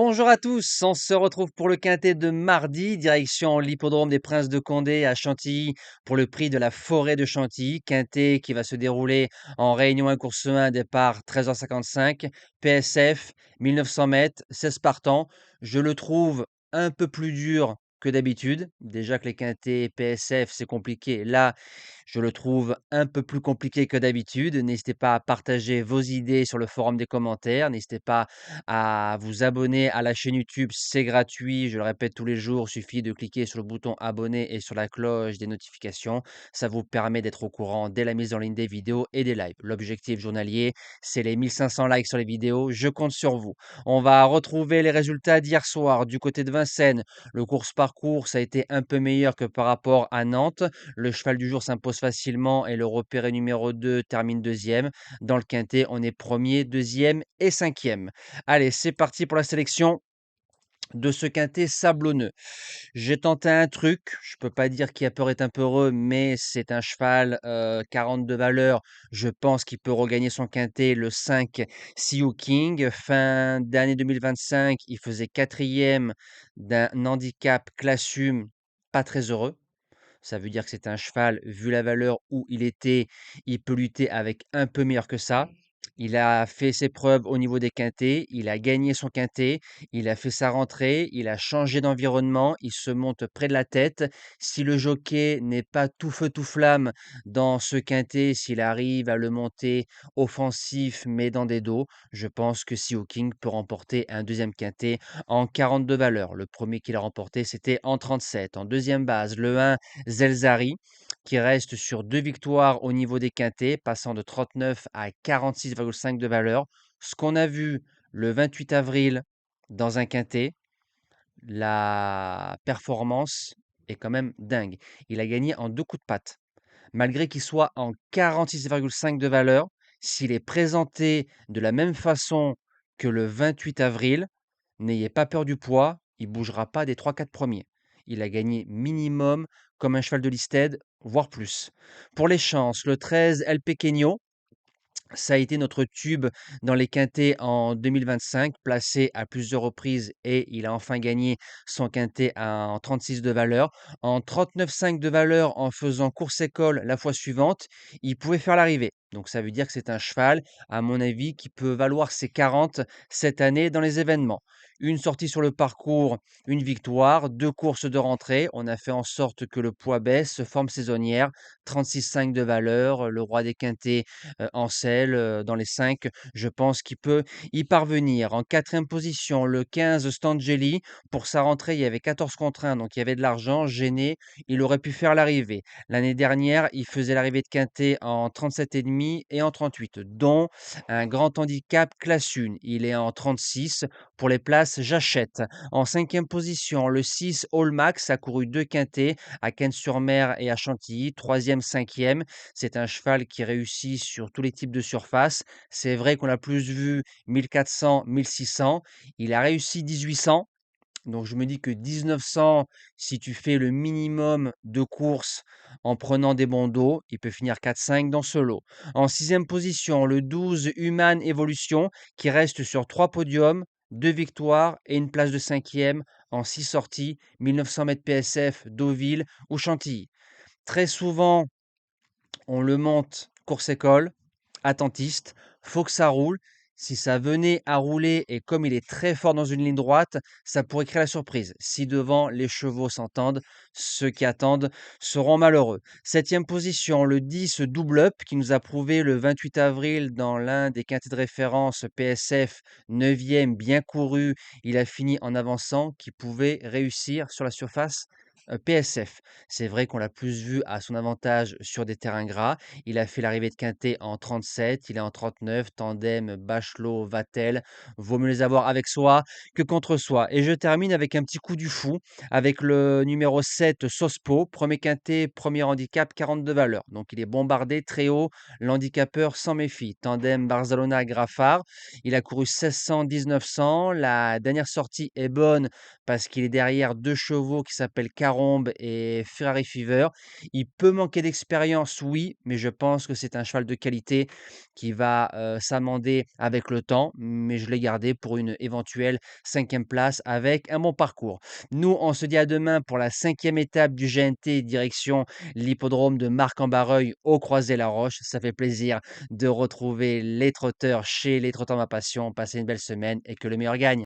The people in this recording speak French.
Bonjour à tous, on se retrouve pour le quintet de mardi, direction l'hippodrome des Princes de Condé à Chantilly pour le prix de la forêt de Chantilly. Quintet qui va se dérouler en Réunion 1 course 1, départ 13h55, PSF, 1900 mètres, 16 partants. Je le trouve un peu plus dur que d'habitude. Déjà que les quintets PSF, c'est compliqué. Là, je le trouve un peu plus compliqué que d'habitude. N'hésitez pas à partager vos idées sur le forum des commentaires. N'hésitez pas à vous abonner à la chaîne YouTube, c'est gratuit. Je le répète tous les jours, il suffit de cliquer sur le bouton abonner et sur la cloche des notifications. Ça vous permet d'être au courant dès la mise en ligne des vidéos et des lives. L'objectif journalier, c'est les 1500 likes sur les vidéos. Je compte sur vous. On va retrouver les résultats d'hier soir du côté de Vincennes. Le course-parcours, ça a été un peu meilleur que par rapport à Nantes. Le cheval du jour s'impose facilement et le repéré numéro 2 termine deuxième. Dans le quintet, on est premier, deuxième et cinquième. Allez, c'est parti pour la sélection de ce quintet sablonneux. J'ai tenté un truc, je peux pas dire qui a peur est un peu heureux, mais c'est un cheval 40 de valeur. Je pense qu'il peut regagner son quintet, le 5 Siou King. Fin d'année 2025, il faisait quatrième d'un handicap classum, pas très heureux. Ça veut dire que c'est un cheval, vu la valeur où il était, il peut lutter avec un peu meilleur que ça. Il a fait ses preuves au niveau des quintets, il a gagné son quintet, il a fait sa rentrée, il a changé d'environnement, il se monte près de la tête. Si le jockey n'est pas tout feu tout flamme dans ce quintet, s'il arrive à le monter offensif mais dans des dos, je pense que Sio King peut remporter un deuxième quintet en 42 valeurs. Le premier qu'il a remporté, c'était en 37. En deuxième base, le 1 Zelzari, qui reste sur 2 victoires au niveau des quintets, passant de 39 à 46,5 de valeur. Ce qu'on a vu le 28 avril dans un quintet, la performance est quand même dingue. Il a gagné en 2 coups de patte. Malgré qu'il soit en 46,5 de valeur, s'il est présenté de la même façon que le 28 avril, n'ayez pas peur du poids, il ne bougera pas des 3-4 premiers. Il a gagné minimum comme un cheval de listed, voire plus. Pour les chances, le 13 El Pequeño, ça a été notre tube dans les quintets en 2025, placé à plusieurs reprises et il a enfin gagné son quintet en 36 de valeur. En 39,5 de valeur en faisant course école la fois suivante, il pouvait faire l'arrivée. Donc ça veut dire que c'est un cheval, à mon avis, qui peut valoir ses 40 cette année dans les événements. Une sortie sur le parcours, une victoire, 2 courses de rentrée. On a fait en sorte que le poids baisse, forme saisonnière, 36,5 de valeur. Le roi des quintets en selle, dans les 5, je pense qu'il peut y parvenir. En quatrième position, le 15 Stangeli. Pour sa rentrée, il y avait 14 contre 1, donc il y avait de l'argent. Gêné, il aurait pu faire l'arrivée. L'année dernière, il faisait l'arrivée de quintet en 37,5 et en 38, dont un grand handicap classe 1. Il est en 36. Pour les places, j'achète. En cinquième position, le 6 All Max a couru 2 quintets à Cannes-sur-Mer et à Chantilly, troisième, cinquième. C'est un cheval qui réussit sur tous les types de surface. C'est vrai qu'on l'a plus vu 1400, 1600. Il a réussi 1800. Donc je me dis que 1900, si tu fais le minimum de courses en prenant des bons dos, il peut finir 4-5 dans ce lot. En sixième position, le 12 Human Evolution qui reste sur 3 podiums, 2 victoires et une place de cinquième en 6 sorties, 1900 mètres PSF, Deauville ou Chantilly. Très souvent, on le monte course école, attentiste, faut que ça roule. Si ça venait à rouler et comme il est très fort dans une ligne droite, ça pourrait créer la surprise. Si devant les chevaux s'entendent, ceux qui attendent seront malheureux. Septième position, le 10 double up qui nous a prouvé le 28 avril dans l'un des quintets de référence PSF, neuvième, bien couru. Il a fini en avançant, qui pouvait réussir sur la surface PSF. C'est vrai qu'on l'a plus vu à son avantage sur des terrains gras. Il a fait l'arrivée de Quintet en 37, il est en 39, tandem Bachelot, Vatel. Vaut mieux les avoir avec soi que contre soi. Et je termine avec un petit coup du fou, avec le numéro 7, Sospo, premier Quintet, premier handicap, 42 valeurs. Donc il est bombardé très haut, l'handicapeur s'en méfie. Tandem Barcelona Graffard, il a couru 1600, 1900. La dernière sortie est bonne parce qu'il est derrière deux chevaux qui s'appellent Caro Farombe et Ferrari Fever. Il peut manquer d'expérience, oui, mais je pense que c'est un cheval de qualité qui va, s'amender avec le temps, mais je l'ai gardé pour une éventuelle 5e place avec un bon parcours. Nous, on se dit à demain pour la 5e étape du GNT direction l'hippodrome de Marc-en-Barreuil au Croisé-la-Roche. Ça fait plaisir de retrouver les trotteurs chez les Trotteurs Ma Passion. Passez une belle semaine et que le meilleur gagne.